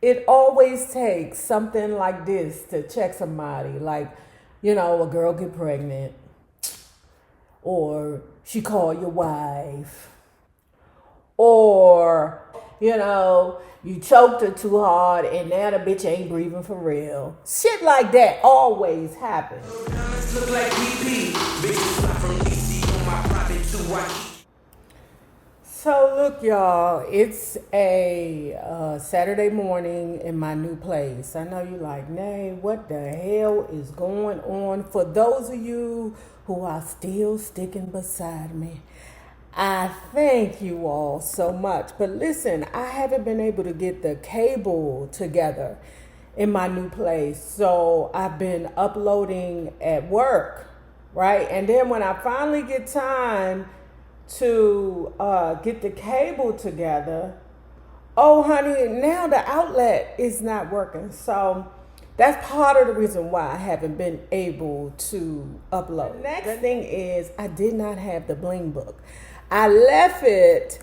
It always takes something like this to check somebody. Like, a girl get pregnant, or she called your wife, or you choked her too hard and now the bitch ain't breathing for real. Shit like that always happens. So look, y'all, it's a Saturday morning in my new place. I know you like, Nay, what the hell is going on? For those of you who are still sticking beside me, I thank you all so much. But listen, I haven't been able to get the cable together in my new place. So I've been uploading at work, right? And then when I finally get time to get the cable together, oh honey, now the outlet is not working. So that's part of the reason why I haven't been able to upload. The next thing is I did not have the bling book. I left it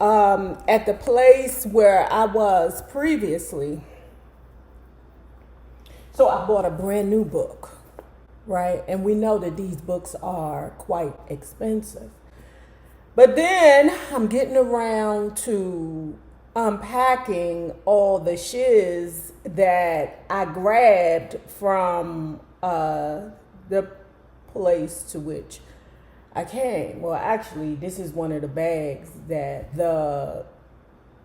at the place where I was previously. So I bought a brand new book, right? And we know that these books are quite expensive. But then I'm getting around to unpacking all the shiz that I grabbed from the place to which I came. Well, actually, this is one of the bags that the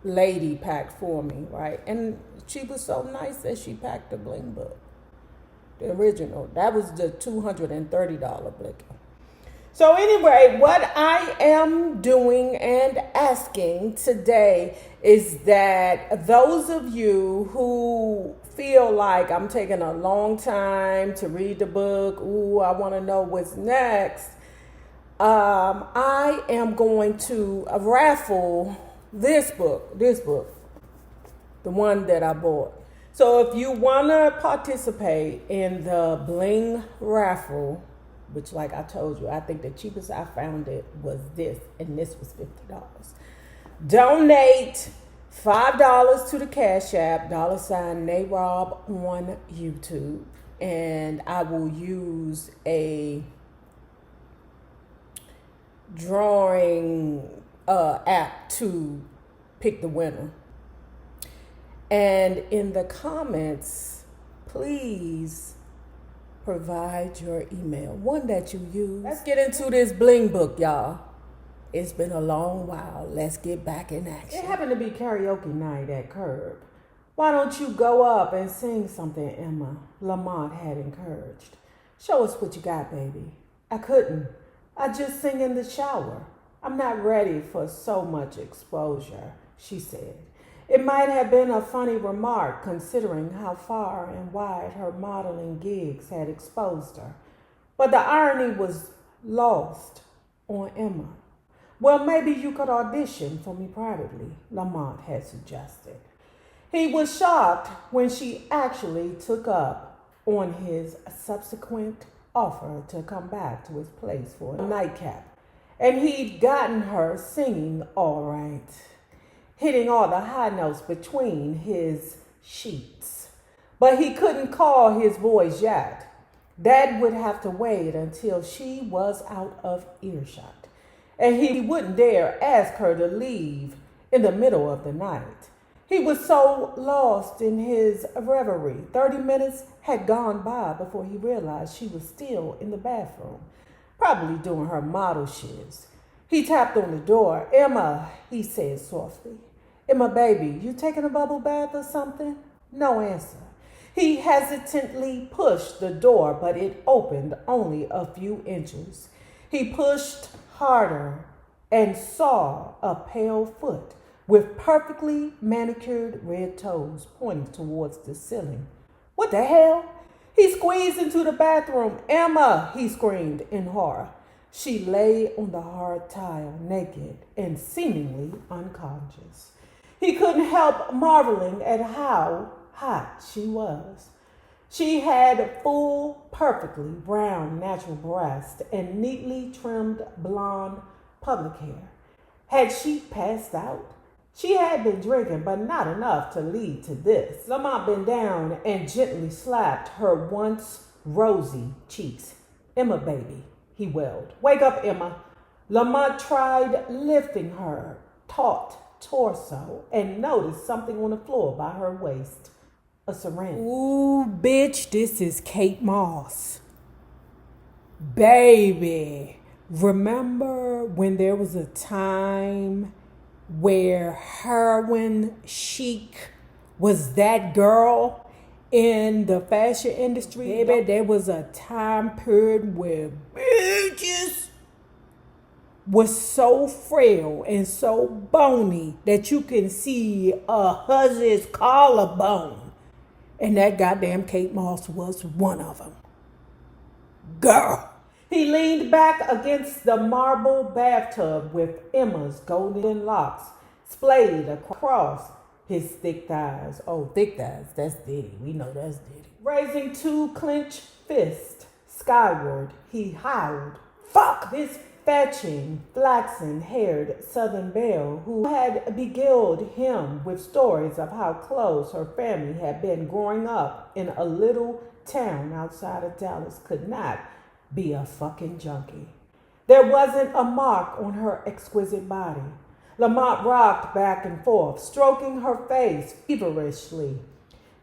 lady packed for me, right? And she was so nice that she packed the bling book, the original. That was the $230 bling. So anyway, what I am doing and asking today is that those of you who feel like I'm taking a long time to read the book, ooh, I want to know what's next, I am going to raffle this book, the one that I bought. So if you want to participate in the bling raffle, which, like I told you, I think the cheapest I found it was this, and this was $50. Donate $5 to the Cash App, $NAYROB on YouTube, and I will use a drawing app to pick the winner. And in the comments, please provide your email, one that you use. Let's get into this bling book, y'all. It's been a long while. Let's get back in action. It happened to be karaoke night at Curb. Why don't you go up and sing something, Emma? Lamont had encouraged. Show us what you got, baby. I couldn't. I just sing in the shower. I'm not ready for so much exposure, she said. It might have been a funny remark considering how far and wide her modeling gigs had exposed her. But the irony was lost on Emma. Well, maybe you could audition for me privately, Lamont had suggested. He was shocked when she actually took up on his subsequent offer to come back to his place for a nightcap. And he'd gotten her singing all right, hitting all the high notes between his sheets. But he couldn't call his voice yet. That would have to wait until she was out of earshot. And he wouldn't dare ask her to leave in the middle of the night. He was so lost in his reverie. 30 minutes had gone by before he realized she was still in the bathroom, probably doing her model shiz. He tapped on the door. Emma, he said softly. Emma, baby, you taking a bubble bath or something? No answer. He hesitantly pushed the door, but it opened only a few inches. He pushed harder and saw a pale foot with perfectly manicured red toes pointing towards the ceiling. What the hell? He squeezed into the bathroom. Emma, he screamed in horror. She lay on the hard tile, naked and seemingly unconscious. He couldn't help marveling at how hot she was. She had full, perfectly brown natural breasts and neatly trimmed blonde public hair. Had she passed out? She had been drinking, but not enough to lead to this. Lamont bent down and gently slapped her once rosy cheeks. "Emma, baby," he wailed. "Wake up, Emma." Lamont tried lifting her taut torso and noticed something on the floor by her waist. A syringe. "Ooh, bitch, this is Kate Moss. Baby, remember when there was a time where heroin chic was that girl in the fashion industry? Baby, there was a time period where bitches was so frail and so bony that you can see a huss's collarbone. And that goddamn Kate Moss was one of them. Girl." He leaned back against the marble bathtub with Emma's golden locks splayed across his thick thighs. Oh, thick thighs, that's Diddy. We know that's Diddy. Raising two clenched fists skyward, he howled, "Fuck!" This fetching, flaxen-haired Southern belle who had beguiled him with stories of how close her family had been growing up in a little town outside of Dallas could not be a fucking junkie. There wasn't a mark on her exquisite body. Lamont rocked back and forth, stroking her face feverishly.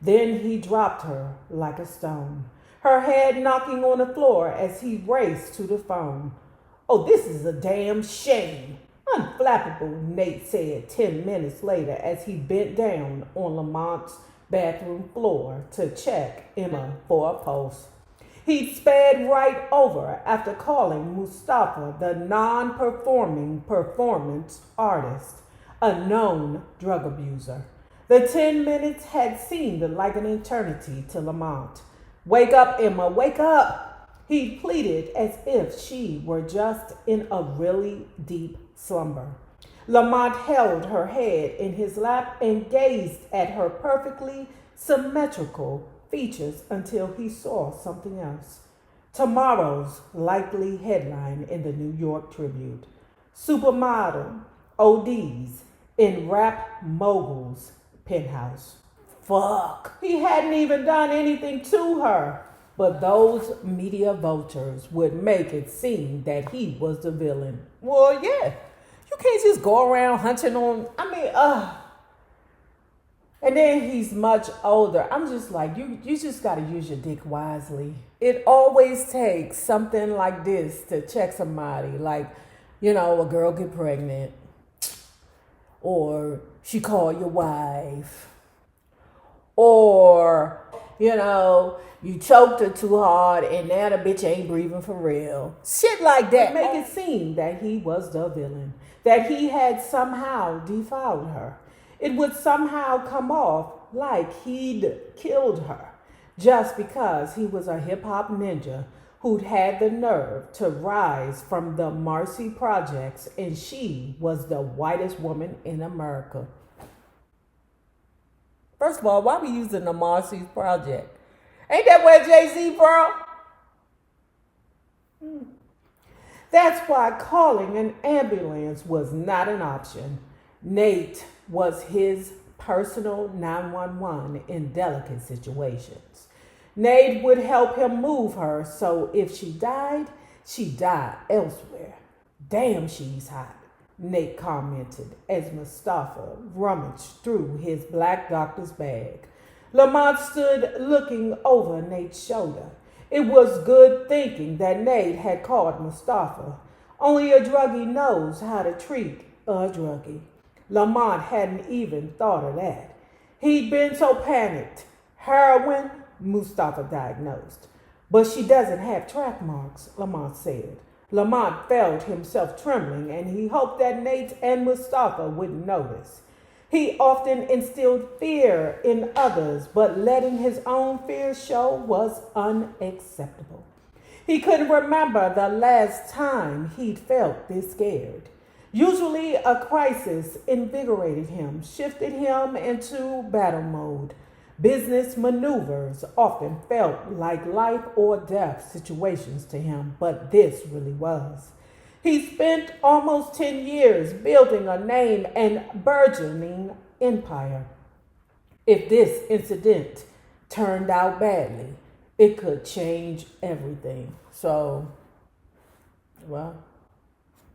Then he dropped her like a stone, her head knocking on the floor as he raced to the phone. "Oh, this is a damn shame. Unflappable," Nate said 10 minutes later as he bent down on Lamont's bathroom floor to check Emma for a pulse. He sped right over after calling Mustafa the non-performing performance artist, a known drug abuser. The 10 minutes had seemed like an eternity to Lamont. "Wake up, Emma, wake up," he pleaded as if she were just in a really deep slumber. Lamont held her head in his lap and gazed at her perfectly symmetrical features until he saw something else. Tomorrow's likely headline in the New York Tribune. Supermodel OD's in rap mogul's penthouse. Fuck. He hadn't even done anything to her. But those media vultures would make it seem that he was the villain. Well, yeah. You can't just go around hunting on, And then he's much older. I'm just like, you just got to use your dick wisely. It always takes something like this to check somebody. Like, a girl get pregnant. Or she call your wife. Or, you choked her too hard and now the bitch ain't breathing for real. Shit like that. Make it seem that he was the villain. That he had somehow defiled her. It would somehow come off like he'd killed her just because he was a hip-hop ninja who'd had the nerve to rise from the Marcy Projects and she was the whitest woman in America. First of all, why we using the Marcy Project? Ain't that where Jay-Z from? That's why calling an ambulance was not an option. Nate was his personal 911 in delicate situations. Nate would help him move her, so if she died elsewhere. Damn, she's hot, Nate commented as Mustafa rummaged through his black doctor's bag. Lamont stood looking over Nate's shoulder. It was good thinking that Nate had called Mustafa. Only a druggie knows how to treat a druggie. Lamont hadn't even thought of that. He'd been so panicked. Heroin, Mustafa diagnosed. But she doesn't have track marks, Lamont said. Lamont felt himself trembling and he hoped that Nate and Mustafa wouldn't notice. He often instilled fear in others, but letting his own fear show was unacceptable. He couldn't remember the last time he'd felt this scared. Usually a crisis invigorated him, shifted him into battle mode. Business maneuvers often felt like life or death situations to him, but this really was. He spent almost 10 years building a name and burgeoning empire. If this incident turned out badly, it could change everything. So, well,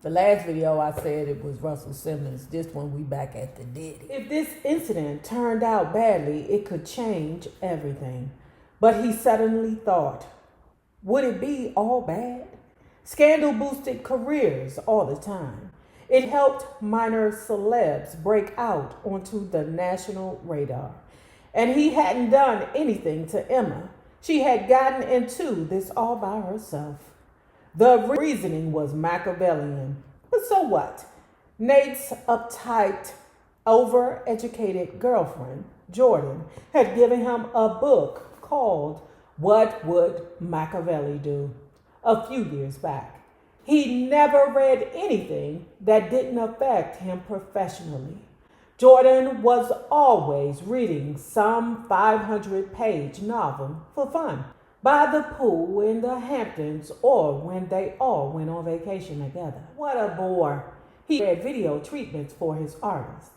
the last video I said it was Russell Simmons. This one we back at the Diddy. If this incident turned out badly, it could change everything. But he suddenly thought, would it be all bad? Scandal boosted careers all the time. It helped minor celebs break out onto the national radar. And he hadn't done anything to Emma. She had gotten into this all by herself. The reasoning was Machiavellian. But so what? Nate's uptight, overeducated girlfriend, Jordan, had given him a book called What Would Machiavelli Do? A few years back. He never read anything that didn't affect him professionally. Jordan was always reading some 500-page novel for fun, by the pool in the Hamptons, or when they all went on vacation together. What a bore. He read video treatments for his artist.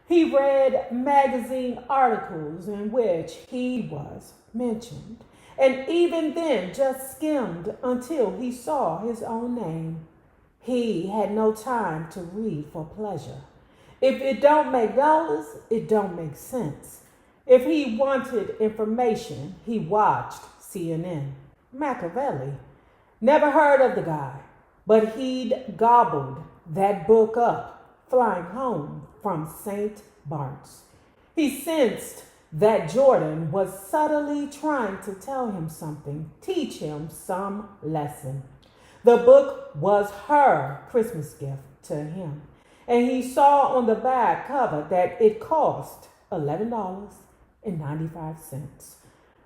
He read magazine articles in which he was mentioned, and even then just skimmed until he saw his own name. He had no time to read for pleasure. If it don't make dollars, it don't make sense. If he wanted information, he watched CNN. Machiavelli. Never heard of the guy, but he'd gobbled that book up, flying home from St. Bart's. He sensed that Jordan was subtly trying to tell him something, teach him some lesson. The book was her Christmas gift to him, and he saw on the back cover that it cost $11.95.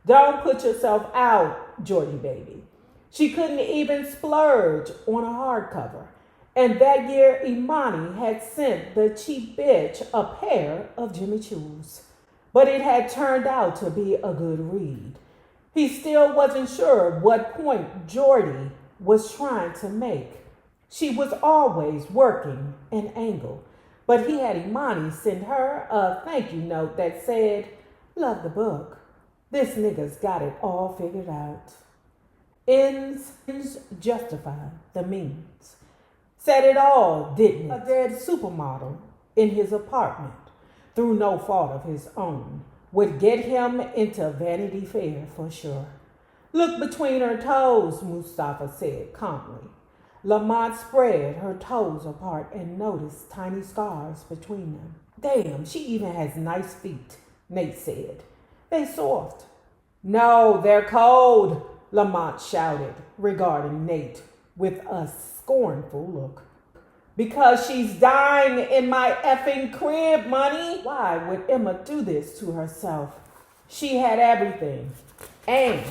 Don't put yourself out, Jordy baby. She couldn't even splurge on a hardcover. And that year, Imani had sent the cheap bitch a pair of Jimmy Choos. But it had turned out to be a good read. He still wasn't sure what point Jordy was trying to make. She was always working an angle. But he had Imani send her a thank you note that said, love the book. This nigga's got it all figured out. Ends justify the means. Said it all, didn't it? A dead supermodel in his apartment, through no fault of his own, would get him into Vanity Fair for sure. Look between her toes, Mustafa said calmly. Lamont spread her toes apart and noticed tiny scars between them. Damn, she even has nice feet, Nate said. They soft. No, they're cold, Lamont shouted, regarding Nate with a scornful look. Because she's dying in my effing crib, money. Why would Emma do this to herself? She had everything. And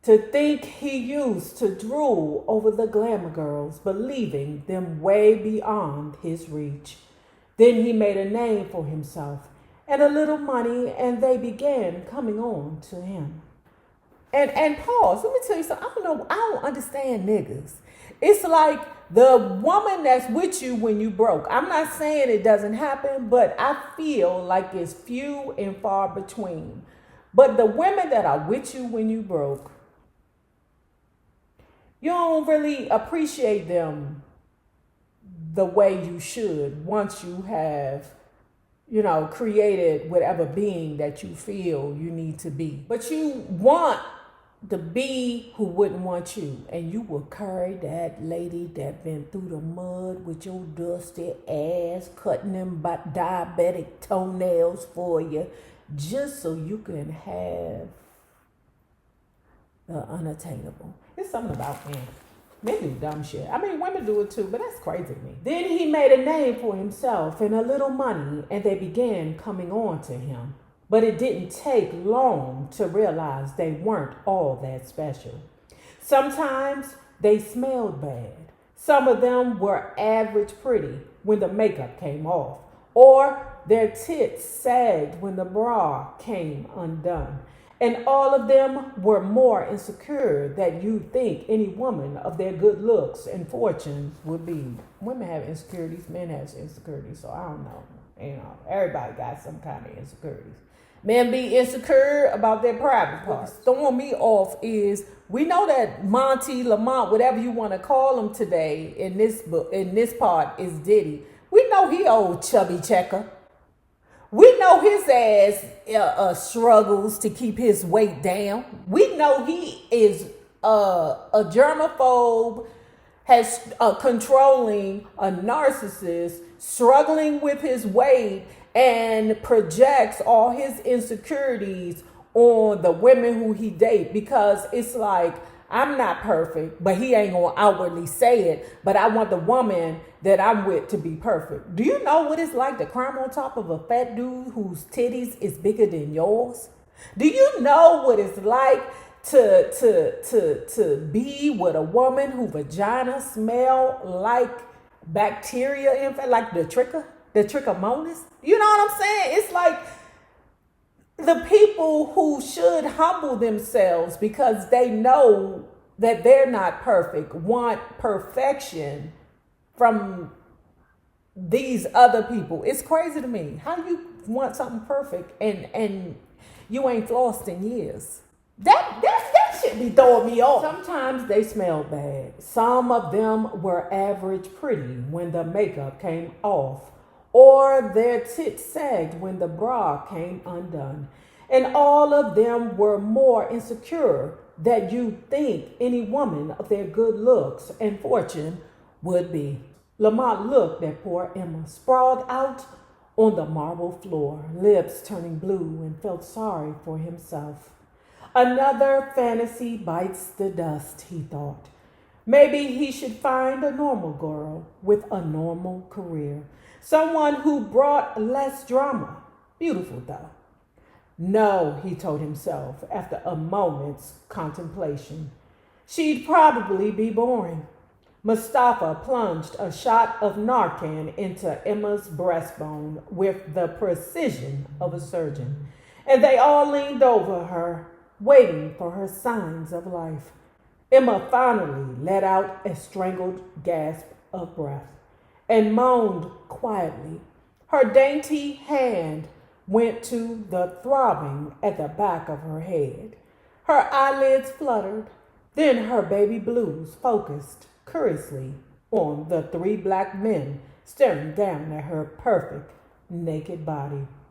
to think he used to drool over the glamour girls, believing them way beyond his reach. Then he made a name for himself and a little money, and they began coming on to him. And pause, let me tell you something. I don't understand niggas. It's like the woman that's with you when you broke. I'm not saying it doesn't happen, but I feel like it's few and far between. But the women that are with you when you broke, you don't really appreciate them the way you should once you have, created whatever being that you feel you need to be. But you want the bee who wouldn't want you, and you will carry that lady that been through the mud with your dusty ass, cutting them diabetic toenails for you, just so you can have the unattainable. It's something about men. Men do dumb shit. I mean, women do it too, but that's crazy to me. Then he made a name for himself and a little money, and they began coming on to him. But it didn't take long to realize they weren't all that special. Sometimes they smelled bad. Some of them were average pretty when the makeup came off, or their tits sagged when the bra came undone. And all of them were more insecure than you think any woman of their good looks and fortune would be. Women have insecurities, men have insecurities, so I don't know. Everybody got some kind of insecurities. Men be insecure about their private parts. What's throwing me off is we know that Monty, Lamont, whatever you want to call him today in this book, in this part is Diddy. We know he old chubby checker. We know his ass struggles to keep his weight down. We know he is a germaphobe, has controlling, a narcissist, struggling with his weight, and projects all his insecurities on the women who he date, because it's like, I'm not perfect, but he ain't gonna outwardly say it, but I want the woman that I'm with to be perfect. Do you know what it's like to climb on top of a fat dude whose titties is bigger than yours? Do you know what it's like to be with a woman whose vagina smell like bacteria, in fact, like the trichomonas? You know what I'm saying? It's like the people who should humble themselves because they know that they're not perfect want perfection from these other people. It's crazy to me. How you want something perfect and you ain't flossed in years? That should be throwing me off. Sometimes they smell bad. Some of them were average pretty when the makeup came off, or their tits sagged when the bra came undone. And all of them were more insecure than you think any woman of their good looks and fortune would be. Lamont looked at poor Emma, sprawled out on the marble floor, lips turning blue, and felt sorry for himself. Another fantasy bites the dust, he thought. Maybe he should find a normal girl with a normal career. Someone who brought less drama. Beautiful, though. No, he told himself after a moment's contemplation. She'd probably be boring. Mustafa plunged a shot of Narcan into Emma's breastbone with the precision of a surgeon, and they all leaned over her, waiting for her signs of life. Emma finally let out a strangled gasp of breath and moaned quietly. Her dainty hand went to the throbbing at the back of her head. Her eyelids fluttered. Then her baby blues focused curiously on the three black men staring down at her perfect naked body.